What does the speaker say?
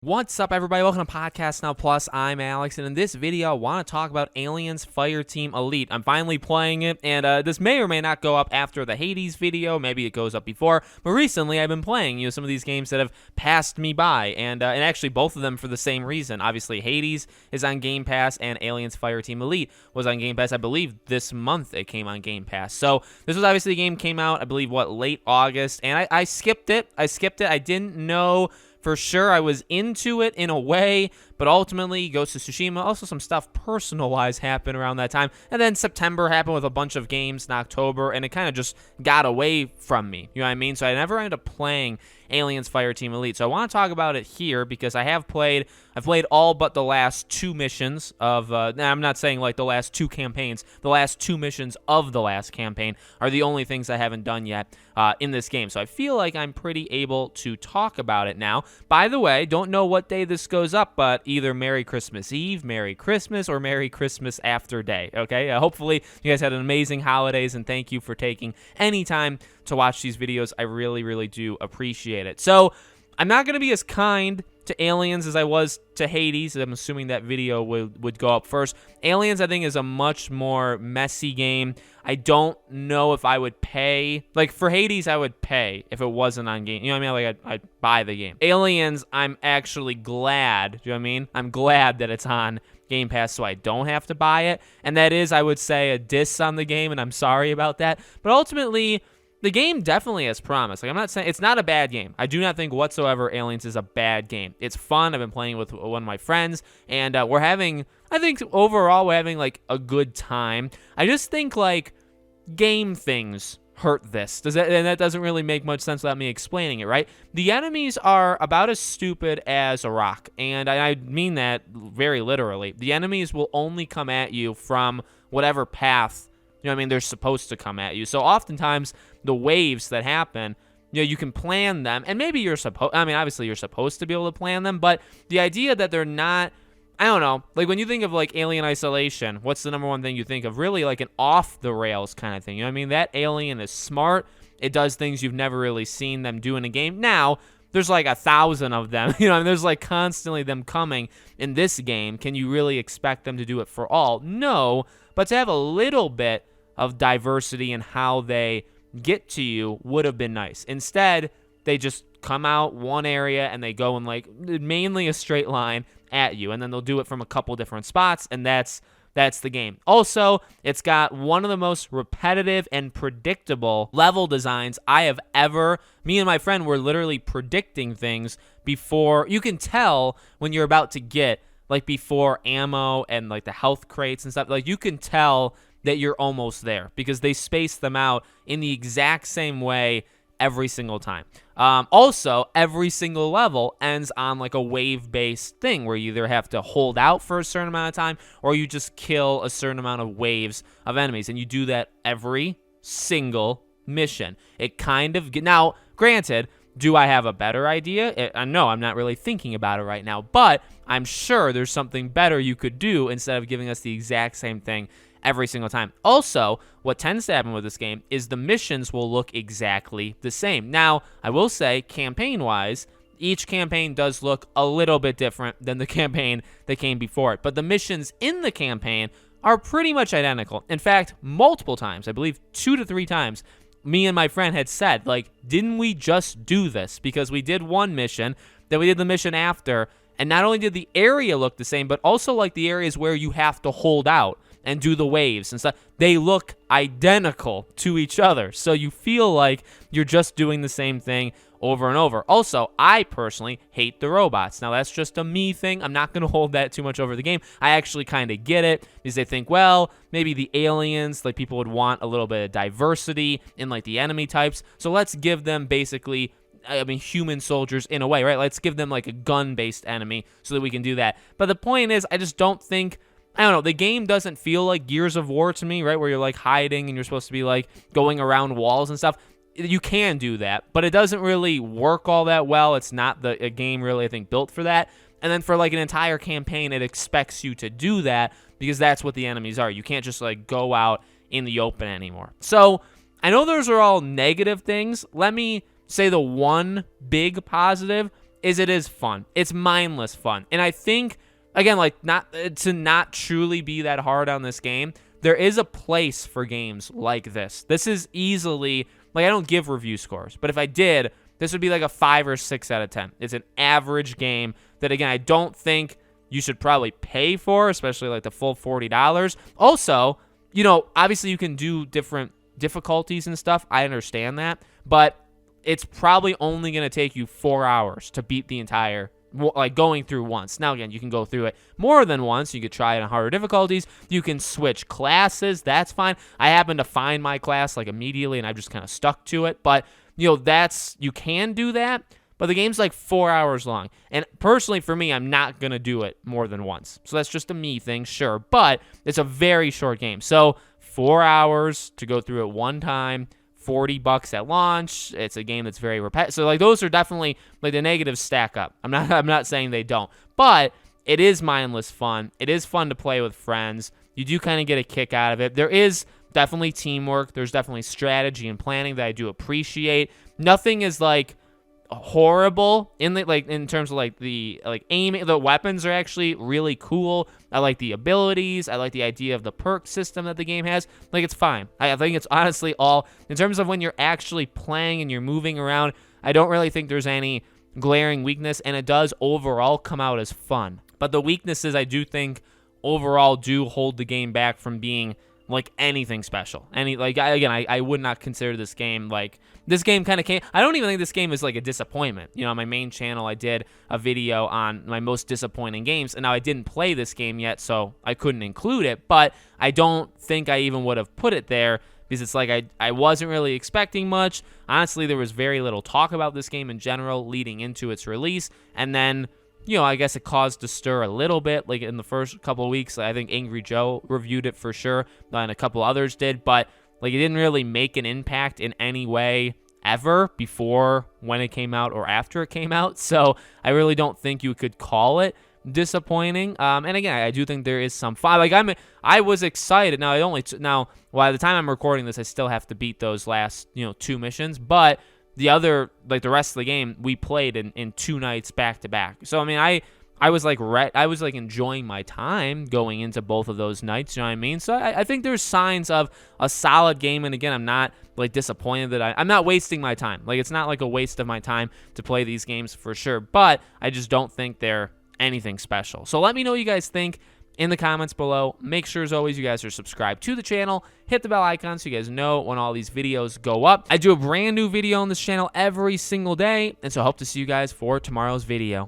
What's up, everybody? Welcome to Podcast Now Plus. I'm Alex, and in this video, I want to talk about Aliens Fireteam Elite. I'm finally playing it, and this may or may not go up after the Hades video. Maybe it goes up before, but recently I've been playing, some of these games that have passed me by, and actually both of them for the same reason. Obviously, Hades is on Game Pass, and Aliens Fireteam Elite was on Game Pass. I believe this month it came on Game Pass. So this was obviously the game came out, I believe, late August, and I skipped it. I didn't know for sure I was into it in a way, but ultimately Ghost of Tsushima, also some stuff personal-wise happened around that time, and then September happened with a bunch of games in October, and it kind of just got away from me, you know what I mean? So I never ended up playing Aliens Fireteam Elite. So I want to talk about it here because I've played all but the last two missions of, I'm not saying like the last two campaigns, the last two missions of the last campaign are the only things I haven't done yet in this game. So I feel like I'm pretty able to talk about it now. By the way, don't know what day this goes up, but either Merry Christmas Eve, Merry Christmas, or Merry Christmas after day, okay? Hopefully you guys had an amazing holidays, and thank you for taking any time to watch these videos. I really, really do appreciate it. So I'm not going to be as kind to Aliens as I was to Hades. I'm assuming that video would go up first. Aliens, I think, is a much more messy game. I don't know if I would pay. Like, for Hades, I would pay if it wasn't on game. You know what I mean? Like, I'd buy the game. Aliens, I'm actually glad. You know what I mean? I'm glad that it's on Game Pass so I don't have to buy it. And that is, I would say, a diss on the game, and I'm sorry about that. But ultimately, the game definitely has promise. Like, I'm not saying it's not a bad game. I do not think whatsoever Aliens is a bad game. It's fun. I've been playing with one of my friends, and we're having, I think overall, we're having like a good time. I just think like game things hurt this. And that doesn't really make much sense without me explaining it, right? The enemies are about as stupid as a rock, and I mean that very literally. The enemies will only come at you from whatever path, you know what I mean, they're supposed to come at you. So oftentimes the waves that happen, you can plan them, and maybe obviously you're supposed to be able to plan them, but the idea that they're not, I don't know, like when you think of like Alien Isolation, what's the number one thing you think of? Really like an off the rails kind of thing. You know what I mean? That alien is smart. It does things you've never really seen them do in a game. Now, there's like 1,000 of them, and there's like constantly them coming in this game. Can you really expect them to do it for all? No, but to have a little bit of diversity in how they get to you would have been nice. Instead, they just come out one area and they go in like mainly a straight line at you, and then they'll do it from a couple different spots, and that's the game. Also, it's got one of the most repetitive and predictable level designs I have ever. Me and my friend were literally predicting things before. You can tell when you're about to get like before ammo and like the health crates and stuff. Like you can tell that you're almost there because they space them out in the exact same way every single time. Also, every single level ends on like a wave-based thing where you either have to hold out for a certain amount of time or you just kill a certain amount of waves of enemies, and you do that every single mission. It kind of, now, granted, do I have a better idea? No, I'm not really thinking about it right now, but I'm sure there's something better you could do instead of giving us the exact same thing every single time. Also, what tends to happen with this game is the missions will look exactly the same. Now, I will say, campaign-wise, each campaign does look a little bit different than the campaign that came before it, but the missions in the campaign are pretty much identical. In fact, multiple times, I believe 2 to 3 times, me and my friend had said, like, didn't we just do this? Because we did one mission, then we did the mission after, and not only did the area look the same, but also like the areas where you have to hold out and do the waves and stuff, they look identical to each other. So you feel like you're just doing the same thing over and over. Also, I personally hate the robots. Now, that's just a me thing. I'm not going to hold that too much over the game. I actually kind of get it because they think, well, maybe the aliens, like people would want a little bit of diversity in like the enemy types. So let's give them basically, human soldiers in a way, right? Let's give them like a gun-based enemy so that we can do that. But the point is, I just don't think, I don't know, the game doesn't feel like Gears of War to me, right? Where you're like hiding and you're supposed to be like going around walls and stuff. You can do that, but it doesn't really work all that well. It's not a game really, I think, built for that. And then for like an entire campaign, it expects you to do that because that's what the enemies are. You can't just like go out in the open anymore. So I know those are all negative things. Let me say the one big positive is it is fun. It's mindless fun. And I think, again, like, not to not truly be that hard on this game, there is a place for games like this. This is easily, like, I don't give review scores, but if I did, this would be like a 5 or 6 out of 10. It's an average game that, again, I don't think you should probably pay for, especially like the full $40. Also, you know, obviously you can do different difficulties and stuff. I understand that, but it's probably only going to take you 4 hours to beat the entire, like, going through once. Now, again, you can go through it more than once. You could try it on harder difficulties. You can switch classes. That's fine. I happen to find my class, like, immediately, and I've just kind of stuck to it. But, you know, you can do that. But the game's like 4 hours long. And personally, for me, I'm not going to do it more than once. So that's just a me thing, sure. But it's a very short game. So 4 hours to go through it one time, $40 at launch. It's a game that's very repetitive. So, like, those are definitely, like, the negatives stack up. I'm not saying they don't. But it is mindless fun. It is fun to play with friends. You do kind of get a kick out of it. There is definitely teamwork. There's definitely strategy and planning that I do appreciate. Nothing is, like, horrible in terms of the aiming. The weapons are actually really cool. I like the abilities. I like the idea of the perk system that the game has. Like, it's fine. I think it's honestly all in terms of when you're actually playing and you're moving around. I don't really think there's any glaring weakness, and it does overall come out as fun. But the weaknesses, I do think, overall do hold the game back from being like anything special. I would not consider this game like, this game kind of came, I don't even think this game is like a disappointment. You know, on my main channel, I did a video on my most disappointing games, and now I didn't play this game yet, so I couldn't include it, but I don't think I even would have put it there because it's like I wasn't really expecting much. Honestly, there was very little talk about this game in general leading into its release, and then, you know, I guess it caused a stir a little bit, like in the first couple of weeks. I think Angry Joe reviewed it for sure, and a couple others did, but like, it didn't really make an impact in any way ever before, when it came out, or after it came out. So I really don't think you could call it disappointing. And again, I do think there is some fun. Like, I was excited. Now, by the time I'm recording this, I still have to beat those last, 2 missions, but the other, like, the rest of the game, we played in 2 nights back to back. So I mean, I was like enjoying my time going into both of those nights. You know what I mean? So I think there's signs of a solid game. And again, I'm not like disappointed that I'm not wasting my time. Like, it's not like a waste of my time to play these games for sure. But I just don't think they're anything special. So let me know what you guys think in the comments below. Make sure, as always, you guys are subscribed to the channel. Hit the bell icon so you guys know when all these videos go up. I do a brand new video on this channel every single day, and so I hope to see you guys for tomorrow's video.